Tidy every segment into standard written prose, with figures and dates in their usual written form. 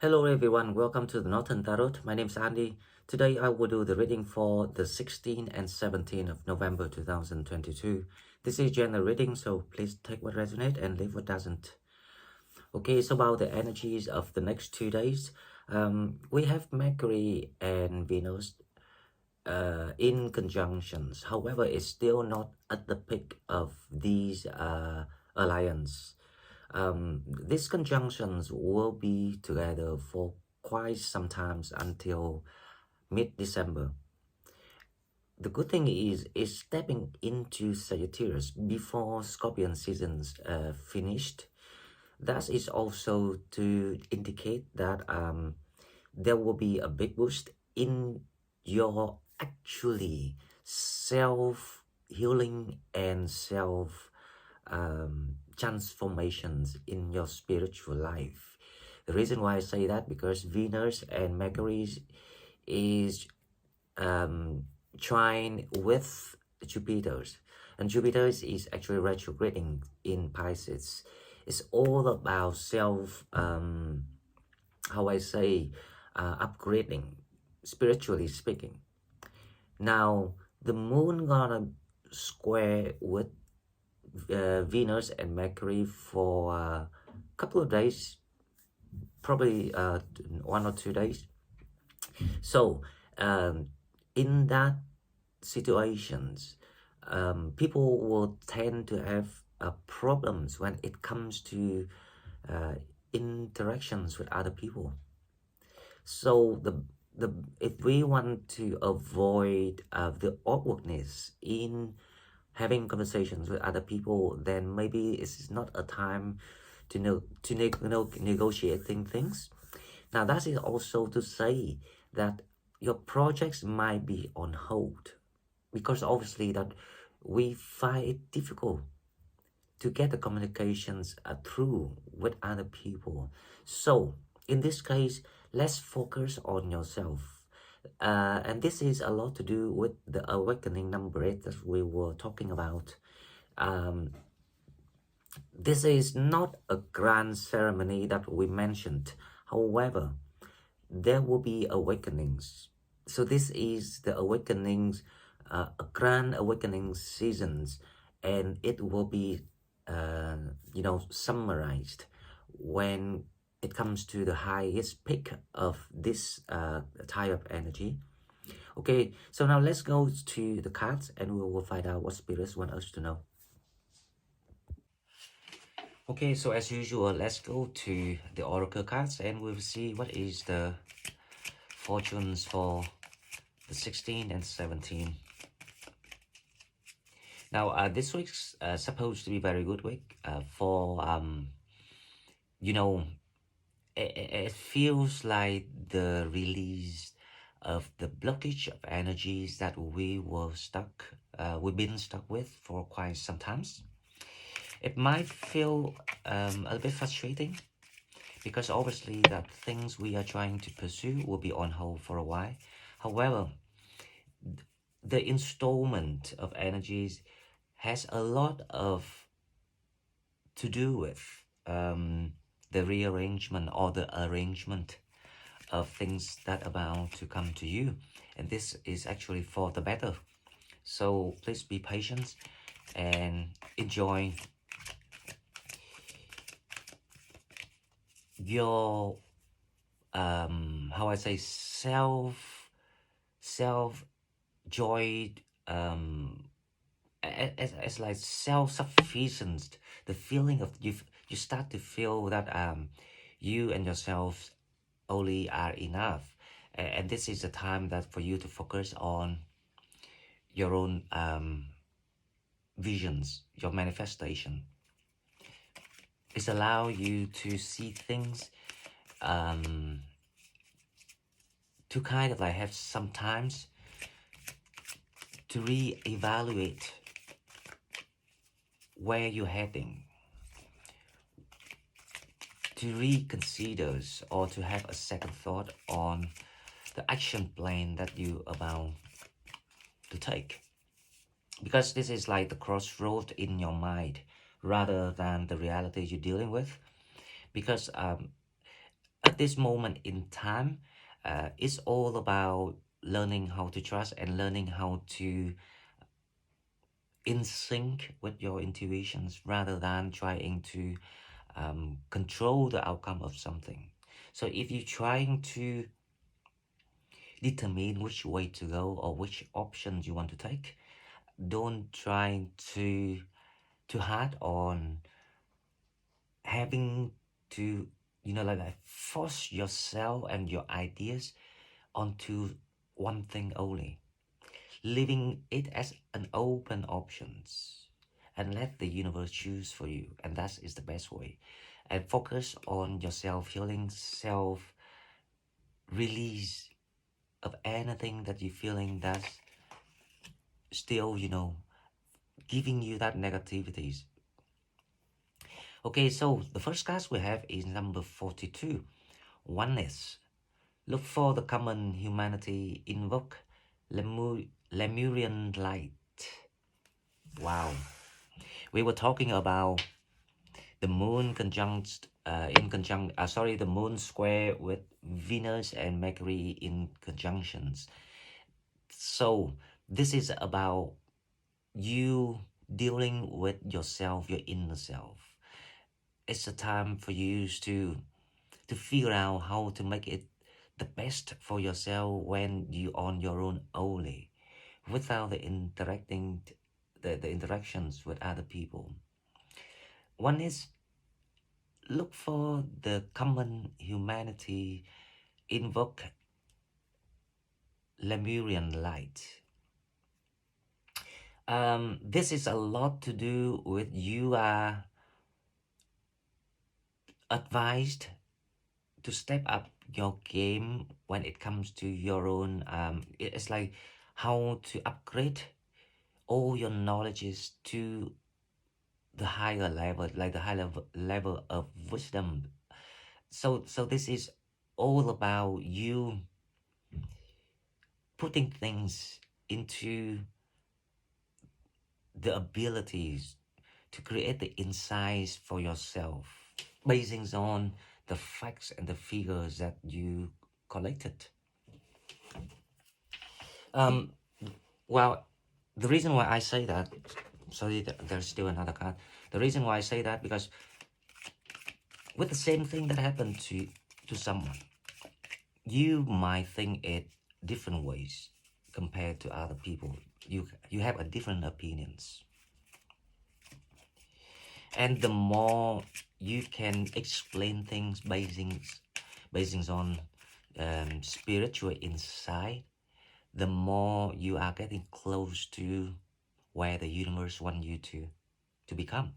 Hello everyone, welcome to the Northern Tarot. My name is Andy. Today I will do the reading for the 16th and 17th of November 2022. This is general reading, so please take what resonates and leave what doesn't. Okay, it's about the energies of the next 2 days. We have Mercury and Venus in conjunctions. However, it's still not at the peak of these alliance. These conjunctions will be together for quite some time until mid-December. The good thing is stepping into Sagittarius before Scorpion seasons finished. That is also to indicate that there will be a big boost in your actually self-healing and transformations in your spiritual life. The reason why I say that because Venus and Mercury is trine with Jupiter's, and Jupiter is actually retrograding in Pisces. It's all about upgrading, spiritually speaking. Now the moon gonna square with Venus and Mercury for a couple of days, probably 1 or 2 days. So in that situations, people will tend to have problems when it comes to interactions with other people. So if we want to avoid the awkwardness in having conversations with other people, then maybe it's not a time to negotiating things. Now that is also to say that your projects might be on hold, because obviously that we find it difficult to get the communications through with other people. So in this case, let's focus on yourself. And this is a lot to do with the awakening number 8 that we were talking about. This is not a grand ceremony that we mentioned. However, there will be awakenings. So this is the awakenings, a grand awakening seasons, and it will be, summarized when it comes to the highest peak of this type of energy. Okay, so now let's go to the cards and we will find out what spirits want us to know. Okay, so as usual, let's go to the oracle cards and we'll see what is the fortunes for the 16 and 17. Now, this week's supposed to be very good week for, it feels like the release of the blockage of energies that we've been stuck with for quite some time. It might feel a little bit frustrating because obviously that things we are trying to pursue will be on hold for a while. However, the installment of energies has a lot of to do with the rearrangement or the arrangement of things that are about to come to you, and this is actually for the better. So please be patient and enjoy your how I say self joy, as like self-sufficient, the feeling of you start to feel that you and yourself only are enough, and this is the time that for you to focus on your own visions, your manifestation. It's allow you to see things, to kind of like have some times to re-evaluate where you're heading, to reconsider or to have a second thought on the action plan that you about to take, because this is like the crossroad in your mind rather than the reality you're dealing with. Because At this moment in time, it's all about learning how to trust and learning how to in sync with your intuitions rather than trying to control the outcome of something. So if you're trying to determine which way to go or which options you want to take, don't try to hard on having to, like force yourself and your ideas onto one thing only, leaving it as an open options and let the universe choose for you, and that is the best way. And focus on your self healing, self release of anything that you're feeling that's still, giving you that negativities. Okay, so the first card we have is number 42, oneness. Look for the common humanity, invoke Lemurian light. Wow. We were talking about the moon the moon square with Venus and Mercury in conjunctions. So this is about you dealing with yourself, your inner self. It's a time for you to figure out how to make it the best for yourself when you on your own only, without the interactions with other people. One is look for the common humanity, invoke Lemurian light. This is a lot to do with you are advised to step up your game when it comes to your own. It's like how to upgrade all your knowledges to the higher level, like the level of wisdom. So this is all about you putting things into the abilities to create the insights for yourself, basing on the facts and the figures that you collected. Um, well, the reason why I say that, sorry, there's still another card. The reason why I say that because with the same thing that happened to someone, you might think it different ways compared to other people. You have a different opinions, and the more you can explain things basing on spiritual insight, the more you are getting close to where the universe wants you to become.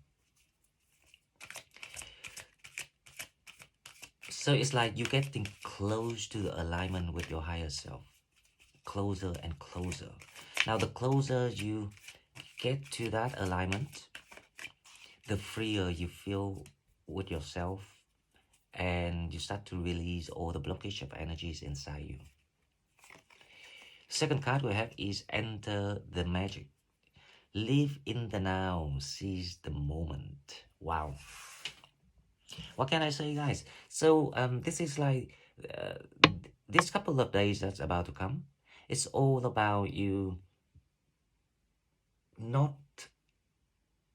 So it's like you're getting close to the alignment with your higher self, closer and closer. Now, the closer you get to that alignment, the freer you feel with yourself, and you start to release all the blockage of energies inside you. Second card we have is enter the magic. Live in the now, seize the moment. Wow. What can I say, guys? So this is like uh, this couple of days that's about to come. It's all about you not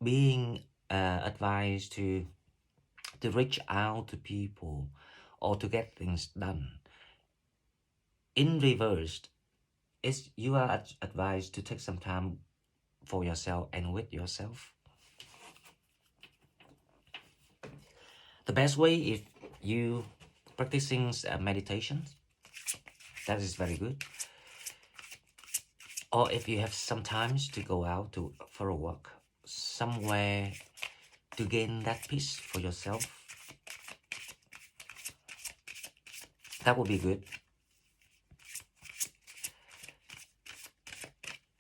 being advised to reach out to people or to get things done. In reverse, is you are advised to take some time for yourself and with yourself. The best way if you practicing meditation, that is very good. Or if you have some times to go out for a walk somewhere to gain that peace for yourself, that would be good.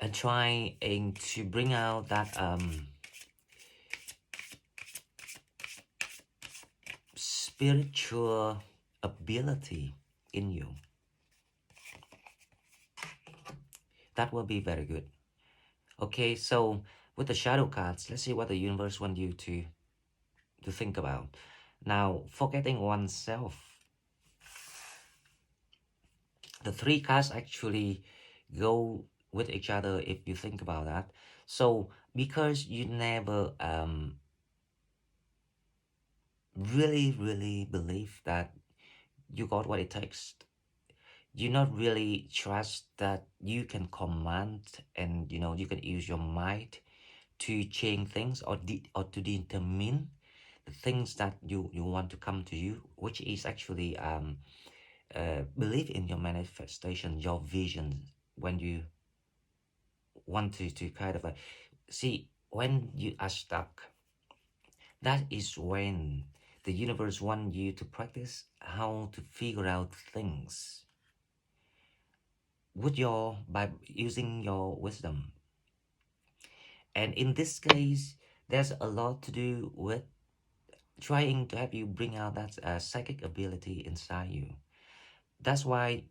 And trying to bring out that spiritual ability in you. That will be very good. Okay, so with the shadow cards, let's see what the universe wants you to think about. Now, forgetting oneself. The three cards actually go with each other if you think about that. So because you never really believe that you got what it takes, you not really trust that you can command, and you can use your mind to change things, or to determine the things that you want to come to you, which is actually believe in your manifestation, your vision. When you want to kind of like see, when you are stuck, that is when the universe wants you to practice how to figure out things with by using your wisdom. And in this case, there's a lot to do with trying to have you bring out that psychic ability inside you. That's why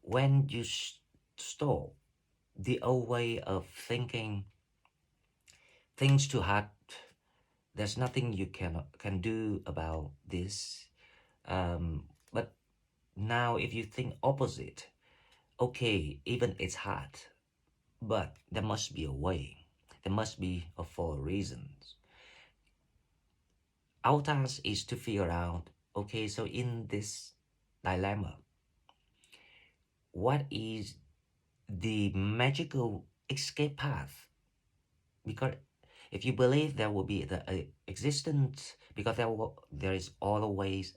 when you stop the old way of thinking things too hard, there's nothing you can do about this. But now, if you think opposite, okay, even it's hard, but there must be a way. There must be for reasons. Our task is to figure out, okay, so in this dilemma, what is the magical escape path? Because if you believe there will be the existence, because there is always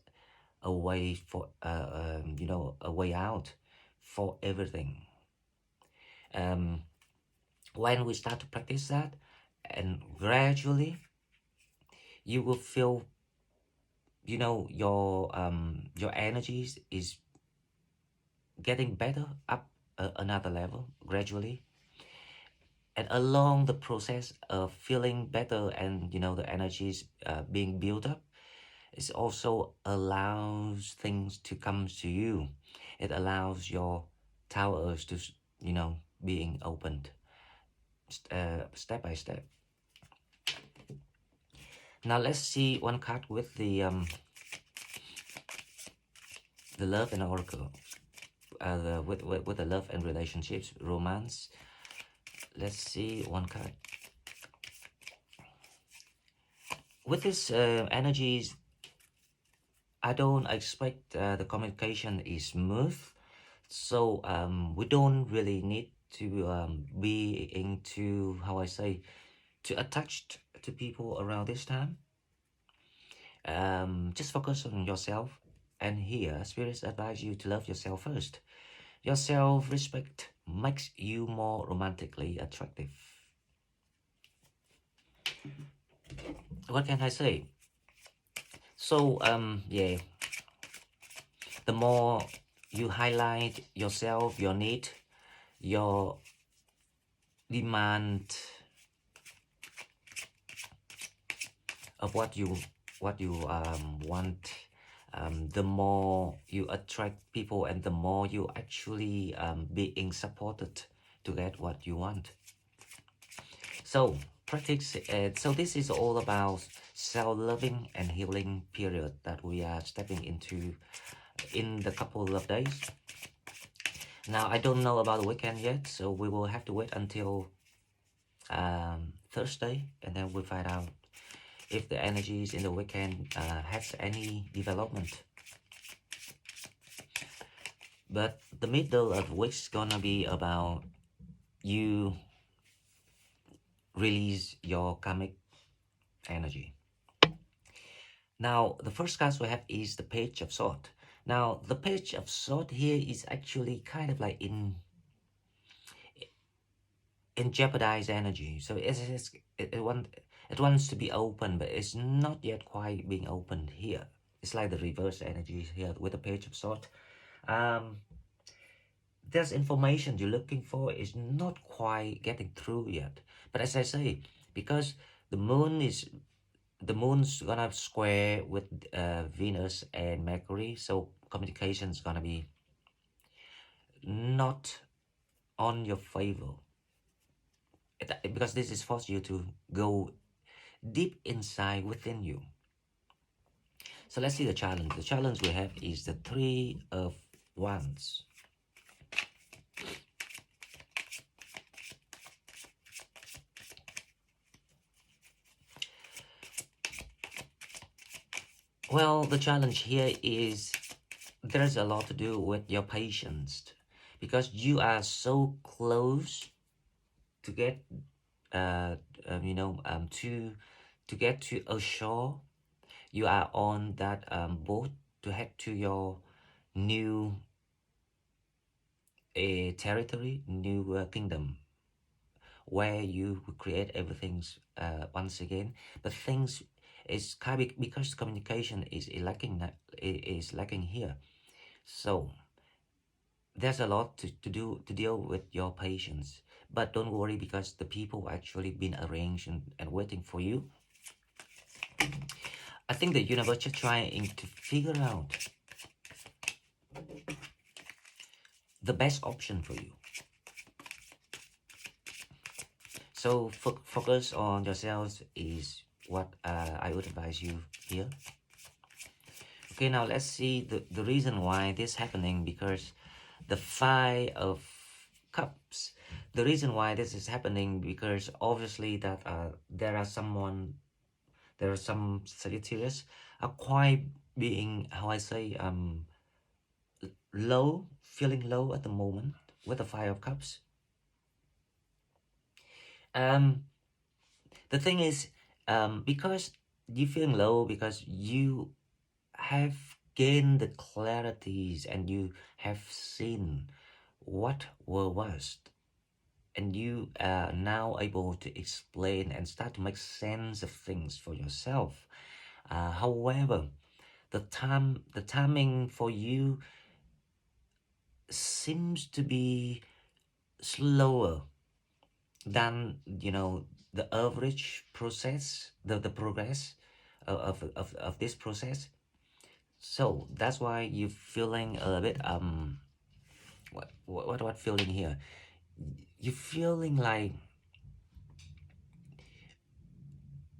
a way for a way out for everything. When we start to practice that, and gradually you will feel, your energies is getting better, up another level gradually. And along the process of feeling better, and the energies being built up, it also allows things to come to you. It allows your towers to being opened step by step. Now let's see one card with the love and oracle, with the love and relationships, romance. Let's see one card. With this energies, I don't expect the communication is smooth, so we don't really need to be into, how I say, to attached to people around this time. Just focus on yourself, and here spirits advise you to love yourself first. Your self-respect makes you more romantically attractive. What can I say? So yeah, the more you highlight yourself, your need, your demand of what you want, the more you attract people, and the more you actually being supported to get what you want. So practice. So this is all about self-loving and healing period that we are stepping into in the couple of days. Now I don't know about the weekend yet, so we will have to wait until Thursday, and then we'll find out if the energies in the weekend has any development. But the middle of the week's gonna be about you release your karmic energy. Now the first card we have is the Page of Swords. Now the Page of Swords here is actually kind of like in jeopardized energy. So it wants to be open, but it's not yet quite being opened here. It's like the reverse energy here with the Page of Swords. There's information you're looking for is not quite getting through yet. But as I say, because the moon's gonna square with Venus and Mercury, so communication is gonna be not on your favor. Because this is force you to go deep inside within you. So let's see the challenge. The challenge we have is the Three of Wands. Well, the challenge here is there's a lot to do with your patience, because you are so close to get to get to a shore. You are on that boat to head to your new territory, new kingdom, where you will create everything once again. But things is kind of, because communication is lacking, is lacking here. So there's a lot to deal with your patience. But don't worry, because the people actually been arranged and waiting for you. I think the universe is trying to figure out the best option for you. So focus on yourselves is what I would advise you here. Okay, now let's see the reason why this is happening, because the Five of Cups. The reason why this is happening, because obviously that there are some Sagittarius are quite being, how I say, low, feeling low at the moment with the Five of Cups. The thing is, because you feeling low, because you have gained the clarities and you have seen what was, and you are now able to explain and start to make sense of things for yourself. However, the timing for you seems to be slower than the average process, the progress of this process. So that's why you're feeling a bit what feeling here? You're feeling like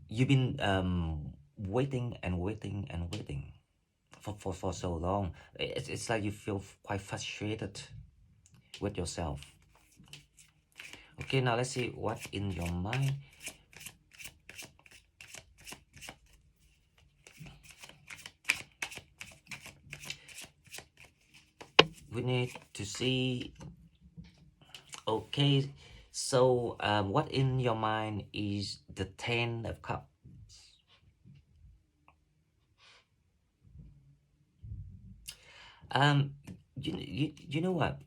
you've been waiting and waiting and waiting for so long. It's like you feel quite frustrated with yourself. Okay, now let's see what in your mind. We need to see. Okay, so what in your mind is the Ten of Cups? Um, you know what?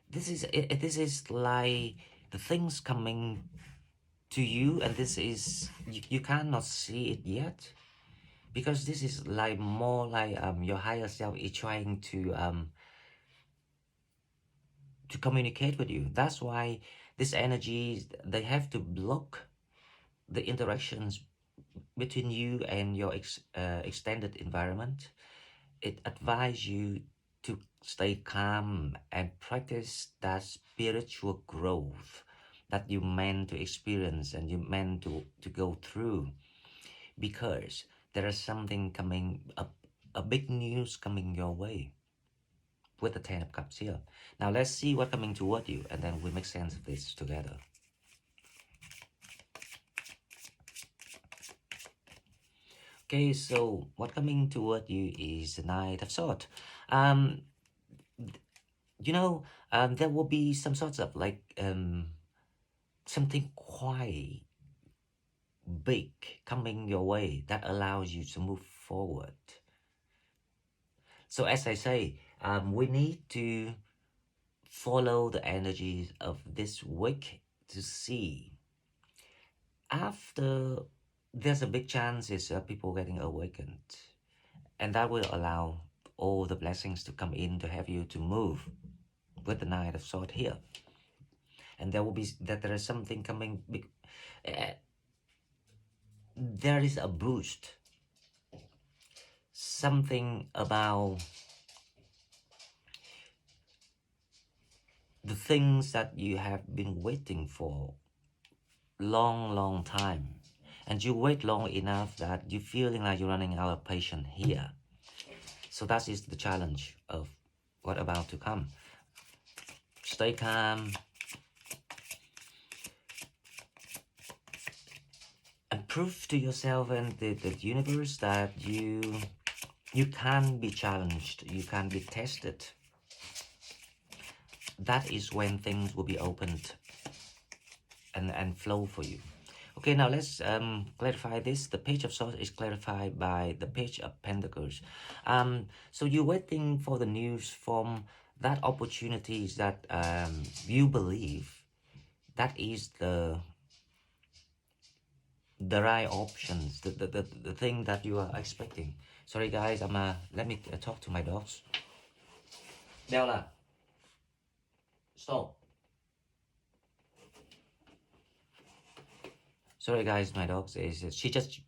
This is like the things coming to you, and this is you cannot see it yet, because this is like more like your higher self is trying to communicate with you. That's why this energy, they have to block the interactions between you and your extended environment. It advises you to stay calm and practice that spiritual growth that you meant to experience and you meant to go through, because there is something coming up, a big news coming your way with the Ten of Cups here. Now let's see what's coming toward you, and then we make sense of this together. Okay, so what coming toward you is the Knight of Swords. Um, there will be some sorts of like something quite big coming your way that allows you to move forward. So as I say, we need to follow the energies of this week to see. After, there's a big chance is people getting awakened, and that will allow all the blessings to come in to have you to move with the Knight of Swords here. And there will be that there is something coming big. There is a boost, something about the things that you have been waiting for long time, and you wait long enough that you're feeling like you're running out of patience here. So that is the challenge of what about to come. Stay calm and prove to yourself and the universe that you can be challenged, you can be tested. That is when things will be opened and flow for you. Okay, now let's clarify this. The Page of Swords is clarified by the Page of Pentacles. So you're waiting for the news from that opportunities that you believe that is the right options, the thing that you are expecting. Sorry guys, let me talk to my dogs. Bella, stop. Sorry guys, my dogs is she just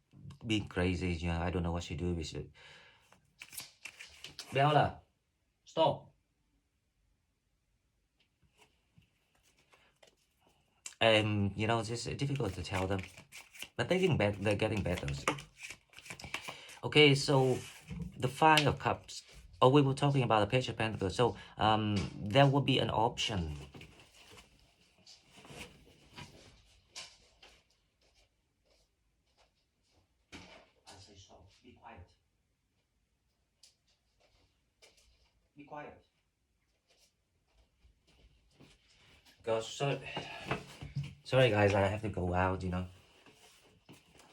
being crazy. You know, I don't know what she do with it. Bella, stop. You know, it's difficult to tell them, but they're getting better. Okay, so the Five of Cups. Oh, we were talking about the Page of Pentacles. So there will be an option. I say stop. Be quiet. Be quiet. Gosh, sorry guys, I have to go out. You know,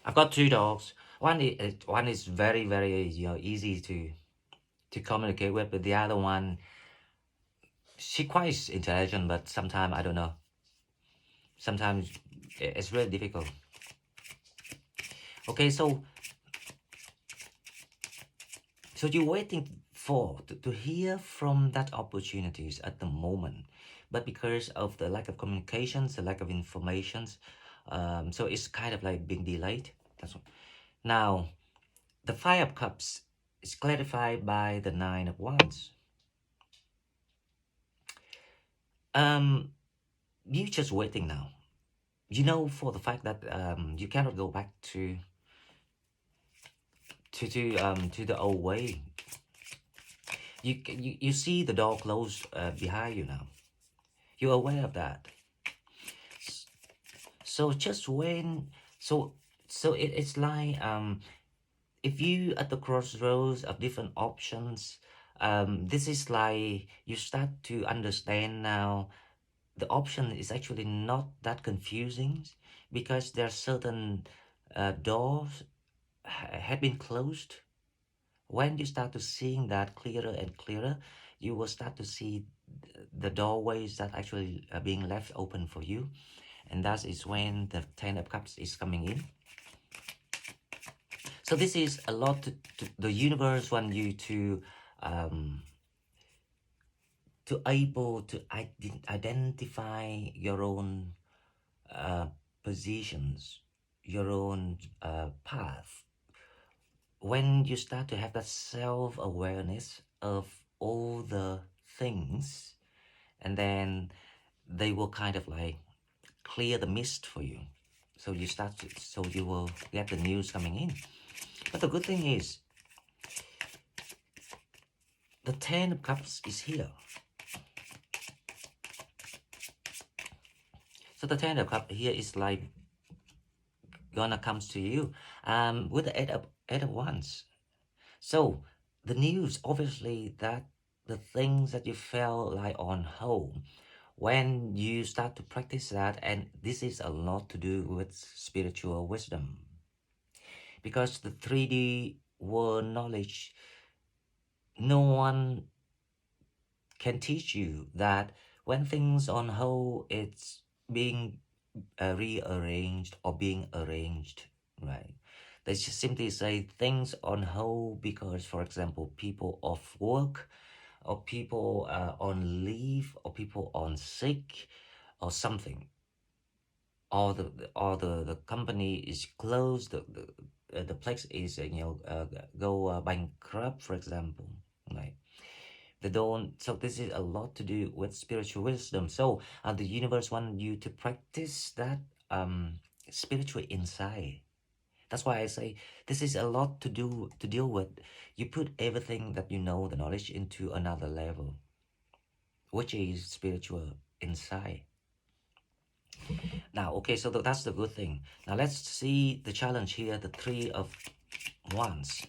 I've got two dogs. One is very easy to communicate with, but the other one, she quite intelligent, but sometimes I don't know. Sometimes it's really difficult. Okay, so you're waiting for to hear from that opportunities at the moment, but because of the lack of communications, the lack of informations, so it's kind of like being delayed. That's what. Now, the Five of Cups is clarified by the Nine of Wands. You just waiting now. You know for the fact that you cannot go back to the old way. You see the door closed behind you now. You're aware of that. So just when it's like if you at the crossroads of different options, this is like you start to understand now the option is actually not that confusing because there are certain doors had been closed. When you start to seeing that clearer and clearer, you will start to see the doorways that actually are being left open for you, and that is when the Ten of Cups is coming in. So this is a lot the universe want you to able to identify your own positions, your own path. When you start to have that self-awareness of all the things, and then they will kind of like clear the mist for you. So you will get the news coming in. But the good thing is, the Ten of Cups is here. So the Ten of Cups here is like gonna comes to you with the Eight of Wands. So the news, obviously, that the things that you felt like on hold, when you start to practice that, and this is a lot to do with spiritual wisdom, because the 3D world knowledge, no one can teach you that when things on hold, it's being rearranged or being arranged, right? They just simply say things on hold because, for example, people off work, or people on leave, or people on sick, or something, or the company is closed, the place is go bankrupt, for example, right? They don't. So this is a lot to do with spiritual wisdom. So the universe wants you to practice that spiritual insight. That's why I say this is a lot to deal with. You put everything that you know, the knowledge, into another level. which is spiritual insight. Now, okay, so that's the good thing. Now let's see the challenge here, the Three of Wands.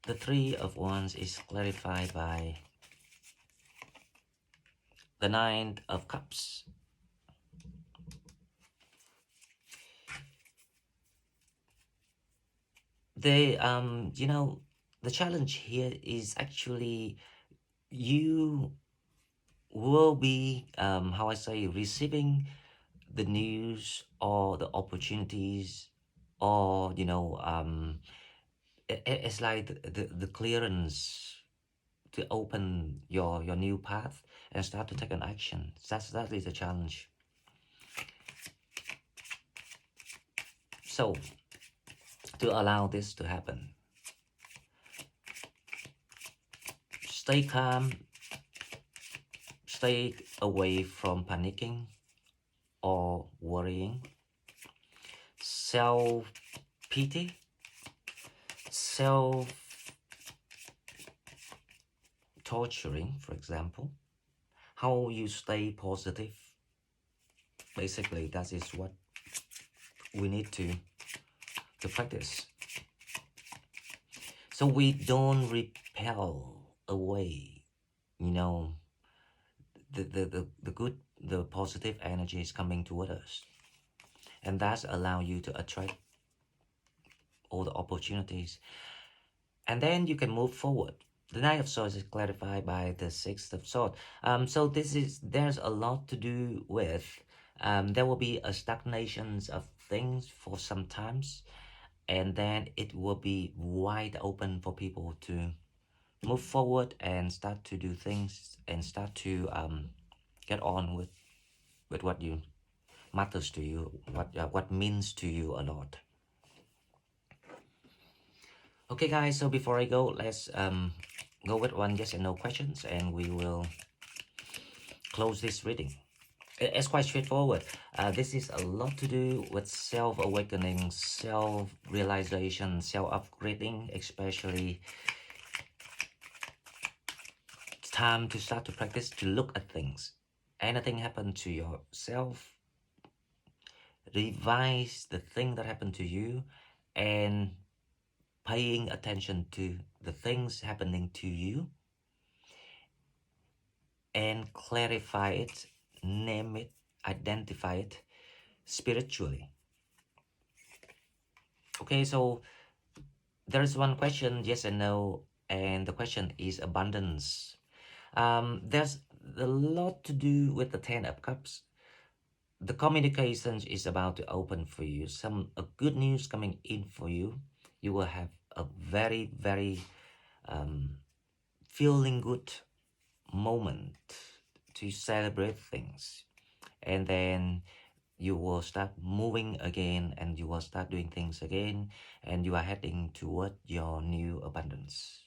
The Three of Wands is clarified by the Nine of Cups. They, you know, the challenge here is actually you will be, how I say, receiving the news or the opportunities, or it's like the clearance to open your new path and start to take an action. That is a challenge. So to allow this to happen, stay calm, stay away from panicking or worrying, self-pity, self-torturing, for example. How you stay positive. Basically, that is what we need to practice. So we don't repel away, the good, the positive energy is coming toward us. And that's allow you to attract all the opportunities. And then you can move forward. The Knight of Swords is clarified by the Six of Swords. So there's a lot to do with, there will be a stagnation of things for some times, and then it will be wide open for people to move forward and start to do things and start to get on with what you matters to you, what means to you a lot. Okay, guys. So before I go, let's go with one yes and no questions, and we will close this reading. It's quite straightforward. This is a lot to do with self-awakening, self-realization, self-upgrading, especially. It's time to start to practice to look at things. Anything happened to yourself, revise the thing that happened to you, and paying attention to the things happening to you, and clarify it, name it, identify it spiritually. Okay, so there's one question, yes and no, and the question is abundance. There's a lot to do with the Ten of Cups. The communication is about to open for you. Some good news coming in for you. You will have a very, very feeling good moment to celebrate things, and then you will start moving again, and you will start doing things again, and you are heading toward your new abundance.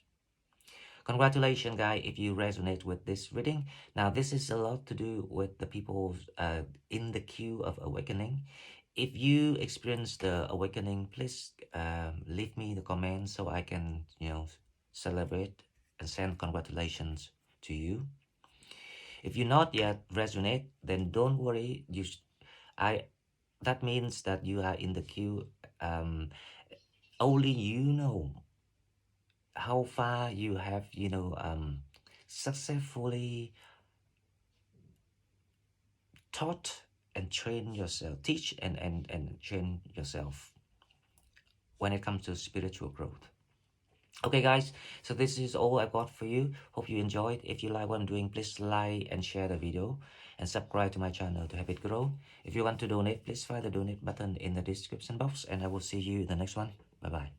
Congratulations, guys, if you resonate with this reading. Now, this is a lot to do with the people in the queue of awakening. If you experience the awakening, please leave me the comments so I can, celebrate and send congratulations to you. If you not yet resonate, then don't worry. That means that you are in the queue. Only you know how far you have, successfully taught and train yourself, teach and train yourself when it comes to spiritual growth. Okay, guys, so this is all I got for you. Hope you enjoyed. If you like what I'm doing, please like and share the video and subscribe to my channel to help it grow. If you want to donate, please find the donate button in the description box, and I will see you in the next one. Bye bye.